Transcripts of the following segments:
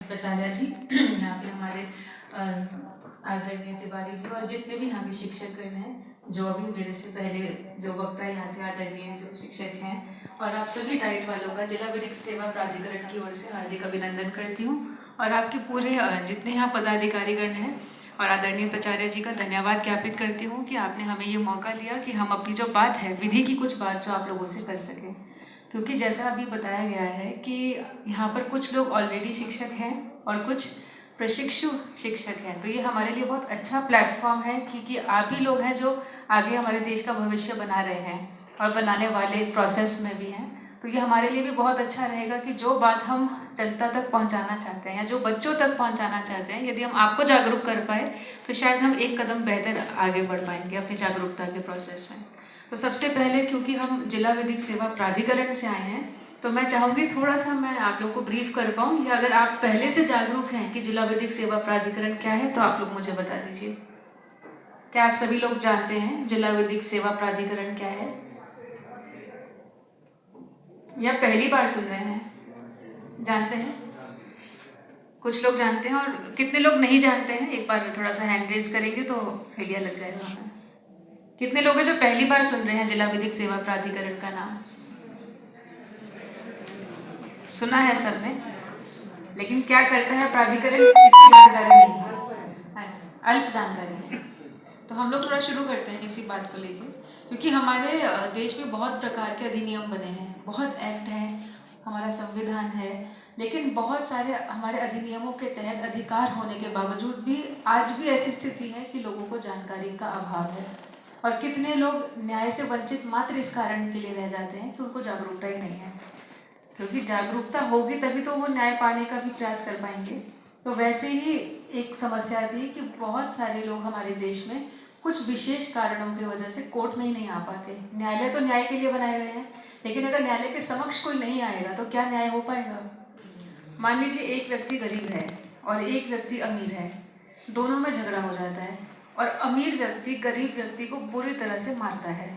प्राचार्य जी, यहाँ पे हमारे आदरणीय तिवारी जी और जितने भी यहाँ के शिक्षकगण हैं, जो अभी मेरे से पहले जो वक्ता यहाँ थे आदरणीय जो शिक्षक हैं, और आप सभी डाइट वालों का जिला विधिक सेवा प्राधिकरण की ओर से हार्दिक अभिनंदन करती हूँ। और आपके पूरे जितने यहाँ पदाधिकारीगण हैं और आदरणीय प्राचार्य जी का धन्यवाद ज्ञापित करती हूँ कि आपने हमें ये मौका दिया कि हम अपनी जो बात है विधि की कुछ बात जो आप लोगों से कर सकें। क्योंकि जैसा अभी बताया गया है कि यहाँ पर कुछ लोग ऑलरेडी शिक्षक हैं और कुछ प्रशिक्षु शिक्षक हैं, तो ये हमारे लिए बहुत अच्छा प्लेटफॉर्म है क्योंकि आप ही लोग हैं जो आगे हमारे देश का भविष्य बना रहे हैं और बनाने वाले प्रोसेस में भी हैं। तो ये हमारे लिए भी बहुत अच्छा रहेगा कि जो बात हम जनता तक पहुंचाना चाहते हैं या जो बच्चों तक पहुंचाना चाहते हैं, यदि हम आपको जागरूक कर पाए तो शायद हम एक कदम बेहतर आगे बढ़ पाएंगे अपनी जागरूकता के प्रोसेस में। तो सबसे पहले क्योंकि हम जिला विधिक सेवा प्राधिकरण से आए हैं, तो मैं चाहूँगी थोड़ा सा मैं आप लोगों को ब्रीफ कर पाऊँ, या अगर आप पहले से जागरूक हैं कि जिला विधिक सेवा प्राधिकरण क्या है तो आप लोग मुझे बता दीजिए। क्या आप सभी लोग जानते हैं जिला विधिक सेवा प्राधिकरण क्या है, या पहली बार सुन रहे हैं? जानते हैं? कुछ लोग जानते हैं और कितने लोग नहीं जानते हैं? एक बार थोड़ा सा हैंड रेज करेंगे तो आइडिया लग जाएगा हमें। कितने लोग हैं जो पहली बार सुन रहे हैं जिला विधिक सेवा प्राधिकरण का नाम? सुना है सबने, लेकिन क्या करता है प्राधिकरण इसकी जानकारी नहीं है। हाँ जी, अल्प जानकारी है। तो हम लोग थोड़ा शुरू करते हैं इसी बात को लेकर, क्योंकि हमारे देश में बहुत प्रकार के अधिनियम बने हैं, बहुत एक्ट हैं, हमारा संविधान है, लेकिन बहुत सारे हमारे अधिनियमों के तहत अधिकार होने के बावजूद भी आज भी ऐसी स्थिति है कि लोगों को जानकारी का अभाव है। और कितने लोग न्याय से वंचित मात्र इस कारण के लिए रह जाते हैं कि उनको जागरूकता ही नहीं है, क्योंकि जागरूकता होगी तभी तो वो न्याय पाने का भी प्रयास कर पाएंगे। तो वैसे ही एक समस्या थी कि बहुत सारे लोग हमारे देश में कुछ विशेष कारणों की वजह से कोर्ट में ही नहीं आ पाते। न्यायालय तो न्याय के लिए बनाए गए हैं, लेकिन अगर न्यायालय के समक्ष कोई नहीं आएगा तो क्या न्याय हो पाएगा? मान लीजिए एक व्यक्ति गरीब है और एक व्यक्ति अमीर है, दोनों में झगड़ा हो जाता है और अमीर व्यक्ति गरीब व्यक्ति को बुरी तरह से मारता है।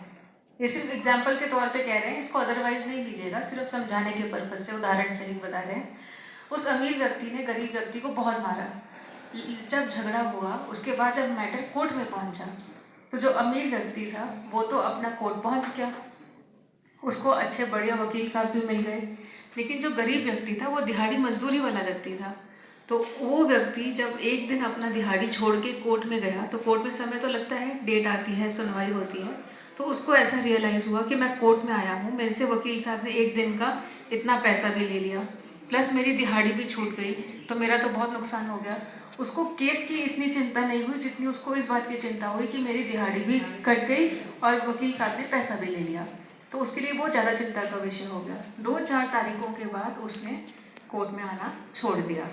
ये सिर्फ एग्जाम्पल के तौर पे कह रहे हैं, इसको अदरवाइज नहीं लीजिएगा, सिर्फ समझाने के पर्पज से उदाहरण सहित बता रहे हैं। उस अमीर व्यक्ति ने गरीब व्यक्ति को बहुत मारा। जब झगड़ा हुआ उसके बाद जब मैटर कोर्ट में पहुंचा तो जो अमीर व्यक्ति था वो तो अपना कोर्ट पहुंच गया, उसको अच्छे बढ़िया वकील साहब भी मिल गए, लेकिन जो गरीब व्यक्ति था वो दिहाड़ी मजदूरी वाला व्यक्ति था। तो वो व्यक्ति जब एक दिन अपना दिहाड़ी छोड़ के कोर्ट में गया तो कोर्ट में समय तो लगता है, डेट आती है, सुनवाई होती है, तो उसको ऐसा रियलाइज़ हुआ कि मैं कोर्ट में आया हूँ, मेरे से वकील साहब ने एक दिन का इतना पैसा भी ले लिया, प्लस मेरी दिहाड़ी भी छूट गई, तो मेरा तो बहुत नुकसान हो गया। उसको केस की इतनी चिंता नहीं हुई जितनी उसको इस बात की चिंता हुई कि मेरी दिहाड़ी भी कट गई और वकील साहब ने पैसा भी ले लिया। तो उसके लिए वो ज़्यादा चिंता का विषय हो गया। 2-4 तारीखों के बाद उसने कोर्ट में आना छोड़ दिया।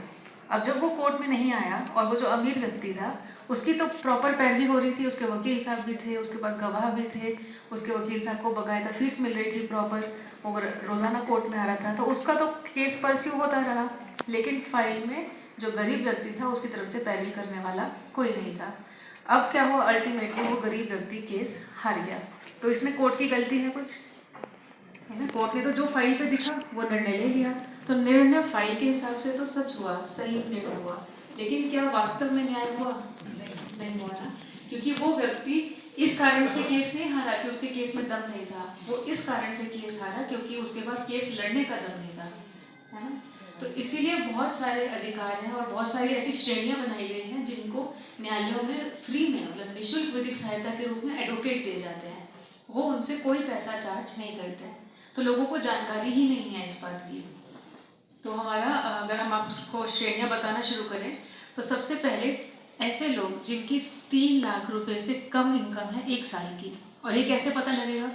अब जब वो कोर्ट में नहीं आया और वो जो अमीर व्यक्ति था उसकी तो प्रॉपर पैरवी हो रही थी, उसके वकील साहब भी थे, उसके पास गवाह भी थे, उसके वकील साहब को बाकायदा फीस मिल रही थी प्रॉपर, वो रोज़ाना कोर्ट में आ रहा था, तो उसका तो केस परस्यू होता रहा। लेकिन फाइल में जो गरीब व्यक्ति था उसकी तरफ से पैरवी करने वाला कोई नहीं था। अब क्या हुआ, अल्टीमेटली वो गरीब व्यक्ति केस हार गया। तो इसमें कोर्ट की गलती है कुछ? है ना, कोर्ट ने तो जो फाइल पे दिखा वो निर्णय ले लिया, तो निर्णय फाइल के हिसाब से तो सच हुआ, सही निर्णय हुआ, लेकिन क्या वास्तव में न्याय हुआ? नहीं हुआ ना, क्योंकि वो व्यक्ति इस कारण से केस नहीं हारा कि उसके केस में दम नहीं था, वो इस कारण से केस हारा क्योंकि उसके पास केस लड़ने का दम नहीं था, है ना। तो इसीलिए बहुत सारे अधिकार हैं और बहुत सारी ऐसी श्रेणियां बनाई गई हैं जिनको न्यायालयों में फ्री में, मतलब निःशुल्क विधिक सहायता के रूप में एडवोकेट दिए जाते हैं, वो उनसे कोई पैसा चार्ज नहीं करते हैं। तो लोगों को जानकारी ही नहीं है इस बात की। तो हमारा अगर हम आपको श्रेणियाँ बताना शुरू करें तो सबसे पहले ऐसे लोग जिनकी 3 लाख रुपए से कम इनकम है 1 साल की, और ये कैसे पता लगेगा?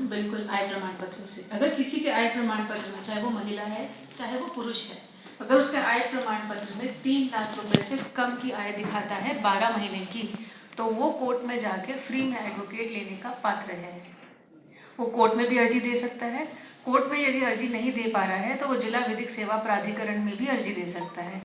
बिल्कुल, आय प्रमाण पत्र से। अगर किसी के आय प्रमाण पत्र में, चाहे वो महिला है चाहे वो पुरुष है, अगर उसके आय प्रमाण पत्र में 3 लाख रुपए से कम की आय दिखाता है 12 महीने की, तो वो कोर्ट में जाके फ्री में एडवोकेट लेने का पात्र है। वो कोर्ट में भी अर्जी दे सकता है, कोर्ट में यदि अर्जी नहीं दे पा रहा है तो वो जिला विधिक सेवा प्राधिकरण में भी अर्जी दे सकता है।